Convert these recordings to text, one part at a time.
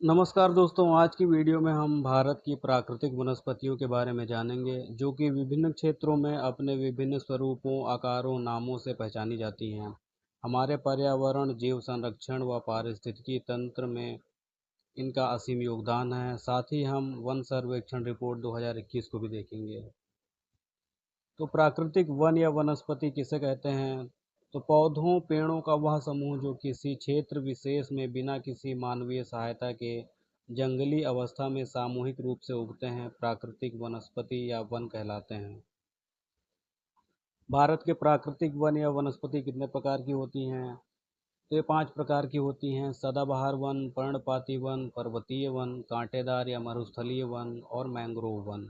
नमस्कार दोस्तों, आज की वीडियो में हम भारत की प्राकृतिक वनस्पतियों के बारे में जानेंगे, जो कि विभिन्न क्षेत्रों में अपने विभिन्न स्वरूपों, आकारों, नामों से पहचानी जाती हैं। हमारे पर्यावरण, जीव संरक्षण व पारिस्थितिकी तंत्र में इनका असीम योगदान है। साथ ही हम वन सर्वेक्षण रिपोर्ट 2021 को भी देखेंगे। तो प्राकृतिक वन या वनस्पति किसे कहते हैं? तो पौधों, पेड़ों का वह समूह जो किसी क्षेत्र विशेष में बिना किसी मानवीय सहायता के जंगली अवस्था में सामूहिक रूप से उगते हैं, प्राकृतिक वनस्पति या वन कहलाते हैं। भारत के प्राकृतिक वन या वनस्पति कितने प्रकार की होती हैं? तो ये 5 प्रकार की होती हैं: सदाबहार वन, पर्णपाती वन, पर्वतीय वन, कांटेदार या मरुस्थलीय वन और मैंग्रोव वन।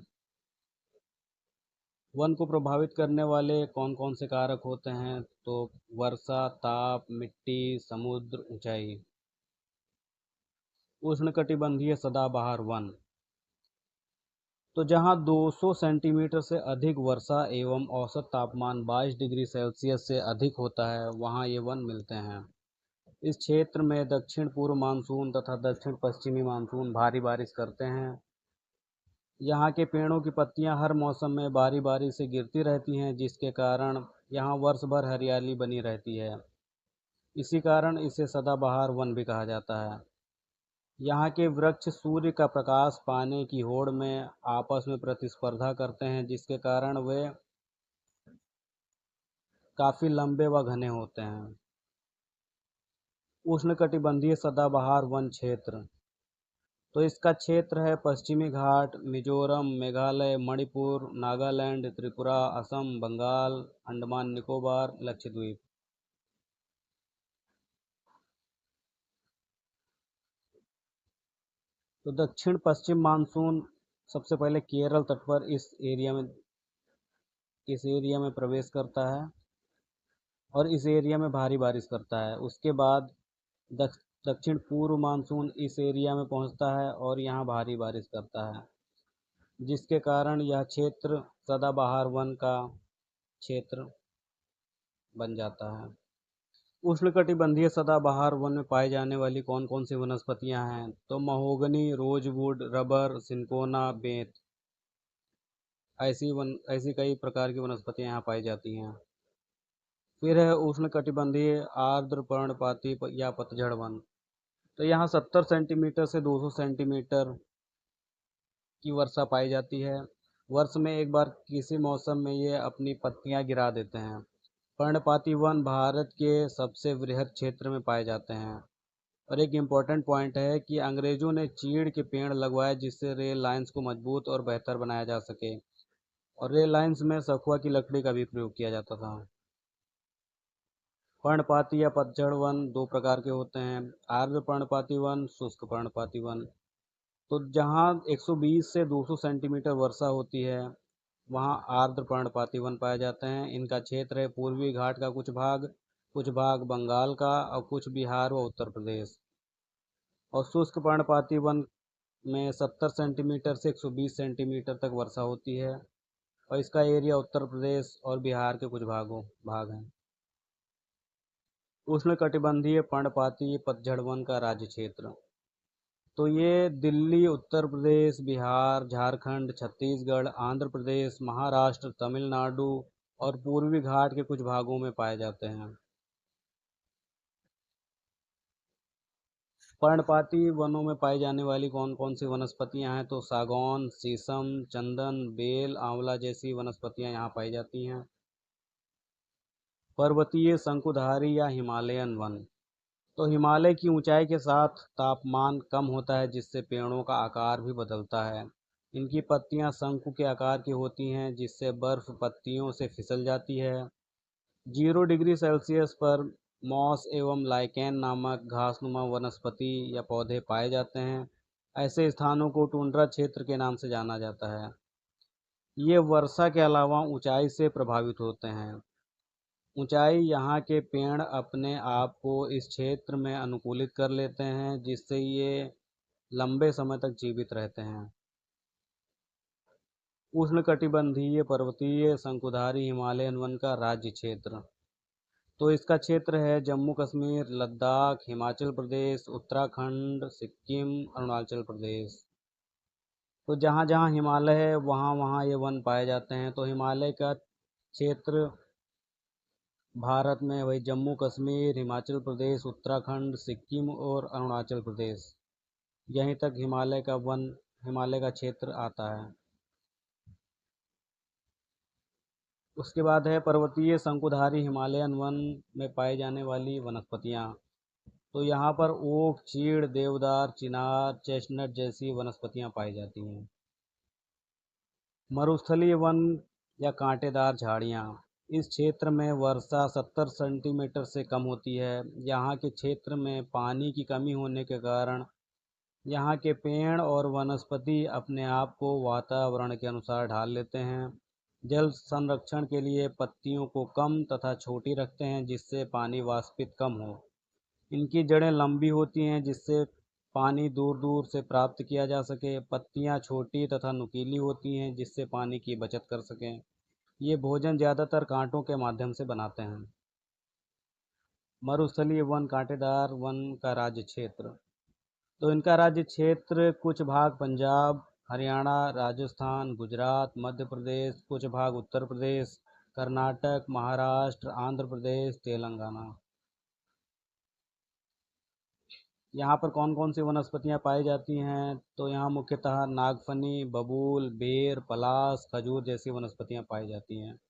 वन को प्रभावित करने वाले कौन कौन से कारक होते हैं? तो वर्षा, ताप, मिट्टी, समुद्र, ऊंचाई। उष्णकटिबंधीय सदाबहार वन, तो जहां 200 सेंटीमीटर से अधिक वर्षा एवं औसत तापमान 22 डिग्री सेल्सियस से अधिक होता है, वहां ये वन मिलते हैं। इस क्षेत्र में दक्षिण पूर्व मानसून तथा दक्षिण पश्चिमी मानसून भारी बारिश करते हैं। यहाँ के पेड़ों की पत्तियां हर मौसम में बारी बारी से गिरती रहती हैं, जिसके कारण यहाँ वर्ष भर हरियाली बनी रहती है। इसी कारण इसे सदाबहार वन भी कहा जाता है। यहाँ के वृक्ष सूर्य का प्रकाश पाने की होड़ में आपस में प्रतिस्पर्धा करते हैं, जिसके कारण वे काफ़ी लंबे व घने होते हैं। उष्णकटिबंधीय सदाबहार वन क्षेत्र, तो इसका क्षेत्र है पश्चिमी घाट, मिजोरम, मेघालय, मणिपुर, नागालैंड, त्रिपुरा, असम, बंगाल, अंडमान निकोबार, लक्षद्वीप। तो दक्षिण पश्चिम मानसून सबसे पहले केरल तट पर इस एरिया में प्रवेश करता है और इस एरिया में भारी बारिश करता है। उसके बाद दक्षिण पूर्व मानसून इस एरिया में पहुंचता है और यहाँ भारी बारिश करता है, जिसके कारण यह क्षेत्र सदाबहार वन का क्षेत्र बन जाता है। उष्णकटिबंधीय सदाबहार वन में पाई जाने वाली कौन कौन सी वनस्पतियां हैं? तो महोगनी, रोजवुड, रबर, सिंकोना, बेंत, ऐसी कई प्रकार की वनस्पतियां यहाँ पाई जाती हैं। फिर है उष्णकटिबंधीय आर्द्र पर्णपाती या पतझड़ वन, तो यहाँ 70 सेंटीमीटर से 200 सेंटीमीटर की वर्षा पाई जाती है। वर्ष में एक बार किसी मौसम में ये अपनी पत्तियां गिरा देते हैं। पर्णपाती वन भारत के सबसे वृहद क्षेत्र में पाए जाते हैं। और एक इम्पॉर्टेंट पॉइंट है कि अंग्रेजों ने चीड़ के पेड़ लगवाए, जिससे रेल लाइंस को मजबूत और बेहतर बनाया जा सके, और रेल लाइंस में सखुआ की लकड़ी का भी प्रयोग किया जाता था। पर्णपाती या पतझड़ वन दो प्रकार के होते हैं: आर्द्र पर्णपाती वन, शुष्क पर्णपाती वन। तो जहाँ 120 से 200 सेंटीमीटर वर्षा होती है, वहाँ आर्द्र पर्णपाती वन पाए जाते हैं। इनका क्षेत्र है पूर्वी घाट का कुछ भाग बंगाल का और कुछ बिहार व उत्तर प्रदेश। और शुष्क पर्णपाती वन में 70 सेंटीमीटर से 120 सेंटीमीटर तक वर्षा होती है, और इसका एरिया उत्तर प्रदेश और बिहार के कुछ भाग हैं। उष्णकटिबंधीय पर्णपाती पतझड़ वन का राज्य क्षेत्र, तो ये दिल्ली, उत्तर प्रदेश, बिहार, झारखंड, छत्तीसगढ़, आंध्र प्रदेश, महाराष्ट्र, तमिलनाडु और पूर्वी घाट के कुछ भागों में पाए जाते हैं। पर्णपाती वनों में पाई जाने वाली कौन कौन सी वनस्पतियां हैं? तो सागौन, शीशम, चंदन, बेल, आंवला जैसी वनस्पतियां यहाँ पाई जाती हैं। पर्वतीय शंकुधारी या हिमालयन वन, तो हिमालय की ऊंचाई के साथ तापमान कम होता है, जिससे पेड़ों का आकार भी बदलता है। इनकी पत्तियां शंकु के आकार की होती हैं, जिससे बर्फ पत्तियों से फिसल जाती है। 0 डिग्री सेल्सियस पर मॉस एवं लाइकेन नामक घासनुमा वनस्पति या पौधे पाए जाते हैं। ऐसे स्थानों को टुंड्रा क्षेत्र के नाम से जाना जाता है। ये वर्षा के अलावा ऊंचाई से प्रभावित होते हैं। ऊंचाई यहाँ के पेड़ अपने आप को इस क्षेत्र में अनुकूलित कर लेते हैं, जिससे ये लंबे समय तक जीवित रहते हैं। उष्णकटिबंधीय पर्वतीय शंकुधारी हिमालयन वन का राज्य क्षेत्र, तो इसका क्षेत्र है जम्मू कश्मीर, लद्दाख, हिमाचल प्रदेश, उत्तराखंड, सिक्किम, अरुणाचल प्रदेश। तो जहाँ जहाँ हिमालय है वहाँ वहाँ ये वन पाए जाते हैं। तो हिमालय का क्षेत्र भारत में वही जम्मू कश्मीर, हिमाचल प्रदेश, उत्तराखंड, सिक्किम और अरुणाचल प्रदेश, यहीं तक हिमालय का क्षेत्र आता है। उसके बाद है पर्वतीय शंकुधारी हिमालयन वन में पाई जाने वाली वनस्पतियाँ। तो यहाँ पर ओक, चीड़, देवदार, चिनार, चेस्टनट जैसी वनस्पतियाँ पाई जाती हैं। मरुस्थलीय वन या कांटेदार झाड़ियाँ। इस क्षेत्र में वर्षा 70 सेंटीमीटर से कम होती है। यहाँ के क्षेत्र में पानी की कमी होने के कारण यहाँ के पेड़ और वनस्पति अपने आप को वातावरण के अनुसार ढाल लेते हैं। जल संरक्षण के लिए पत्तियों को कम तथा छोटी रखते हैं जिससे पानी वाष्पित कम हो। इनकी जड़ें लंबी होती हैं जिससे पानी दूर दूर से प्राप्त किया जा सके। पत्तियां छोटी तथा नुकीली होती हैं जिससे पानी की बचत कर सकें। ये भोजन ज़्यादातर कांटों के माध्यम से बनाते हैं। मरुस्थलीय वन कांटेदार वन का राज्य क्षेत्र। तो इनका राज्य क्षेत्र कुछ भाग पंजाब, हरियाणा, राजस्थान, गुजरात, मध्य प्रदेश, कुछ भाग उत्तर प्रदेश, कर्नाटक, महाराष्ट्र, आंध्र प्रदेश, तेलंगाना। यहाँ पर कौन कौन सी वनस्पतियाँ पाई जाती हैं? तो यहाँ मुख्यतः नागफनी, बबूल, बेर, पलास, खजूर जैसी वनस्पतियाँ पाई जाती हैं।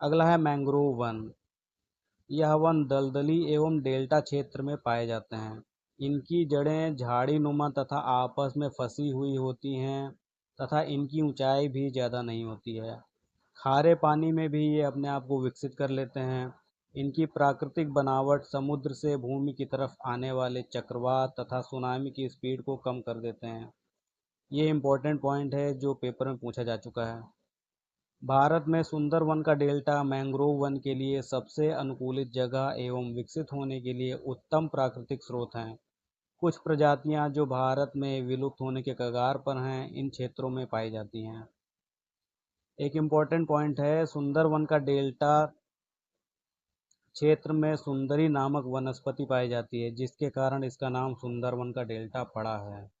अगला है मैंग्रोव वन। यह वन दलदली एवं डेल्टा क्षेत्र में पाए जाते हैं। इनकी जड़ें झाड़ी नुमा तथा आपस में फंसी हुई होती हैं तथा इनकी ऊंचाई भी ज़्यादा नहीं होती है। खारे पानी में भी ये अपने आप को विकसित कर लेते हैं। इनकी प्राकृतिक बनावट समुद्र से भूमि की तरफ आने वाले चक्रवात तथा सुनामी की स्पीड को कम कर देते हैं। ये इम्पोर्टेंट पॉइंट है जो पेपर में पूछा जा चुका है। भारत में सुंदरवन का डेल्टा मैंग्रोव वन के लिए सबसे अनुकूलित जगह एवं विकसित होने के लिए उत्तम प्राकृतिक स्रोत हैं। कुछ प्रजातियां जो भारत में विलुप्त होने के कगार पर हैं इन क्षेत्रों में पाई जाती हैं। एक इम्पॉर्टेंट पॉइंट है सुंदरवन का डेल्टा क्षेत्र में सुंदरी नामक वनस्पति पाई जाती है जिसके कारण इसका नाम सुंदरवन का डेल्टा पड़ा है।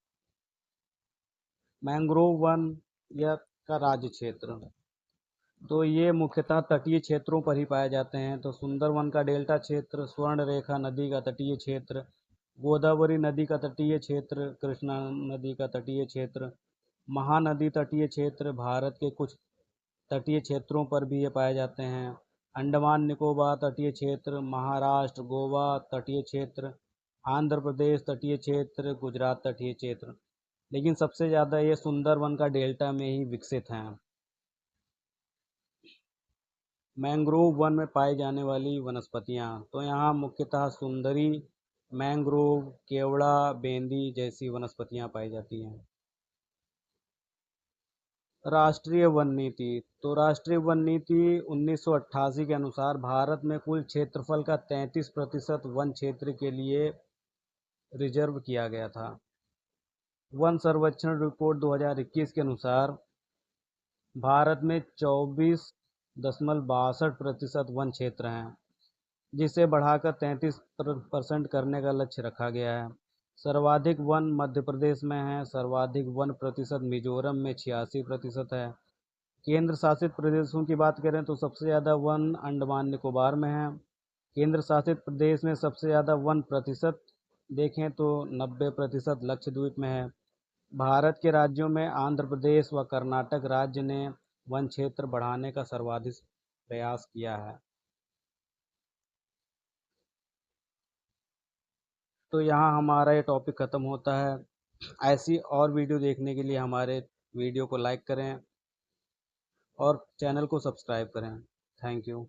मैंग्रोव वन या का राज्य क्षेत्र। तो ये मुख्यतः तटीय क्षेत्रों पर ही पाए जाते हैं। तो सुंदरवन का डेल्टा क्षेत्र, स्वर्ण रेखा नदी का तटीय क्षेत्र, गोदावरी नदी का तटीय क्षेत्र, कृष्णा नदी का तटीय क्षेत्र, महानदी तटीय क्षेत्र, भारत के कुछ तटीय क्षेत्रों पर भी ये पाए जाते हैं। अंडमान निकोबार तटीय क्षेत्र, महाराष्ट्र, गोवा तटीय क्षेत्र, आंध्र प्रदेश तटीय क्षेत्र, गुजरात तटीय क्षेत्र। लेकिन सबसे ज़्यादा ये सुंदरवन का डेल्टा में ही विकसित हैं। मैंग्रोव वन में पाई जाने वाली वनस्पतियाँ। तो यहाँ मुख्यतः सुंदरी, मैंग्रोव, केवड़ा, बेंदी जैसी वनस्पतियाँ पाई जाती हैं। राष्ट्रीय वन नीति। तो राष्ट्रीय वन नीति 1988 के अनुसार भारत में कुल क्षेत्रफल का 33% वन क्षेत्र के लिए रिजर्व किया गया था। वन सर्वेक्षण रिपोर्ट 2021 के अनुसार भारत में 24.62% वन क्षेत्र हैं जिसे बढ़ाकर 33% करने का लक्ष्य रखा गया है। सर्वाधिक वन मध्य प्रदेश में है। सर्वाधिक वन प्रतिशत मिजोरम में 86% है। केंद्र शासित प्रदेशों की बात करें तो सबसे ज़्यादा वन अंडमान निकोबार में है। केंद्र शासित प्रदेश में सबसे ज़्यादा वन प्रतिशत देखें तो 90% लक्षद्वीप में है। भारत के राज्यों में आंध्र प्रदेश व कर्नाटक राज्य ने वन क्षेत्र बढ़ाने का सर्वाधिक प्रयास किया है। तो यहाँ हमारा ये टॉपिक ख़त्म होता है। ऐसी और वीडियो देखने के लिए हमारे वीडियो को लाइक करें और चैनल को सब्सक्राइब करें। Thank you.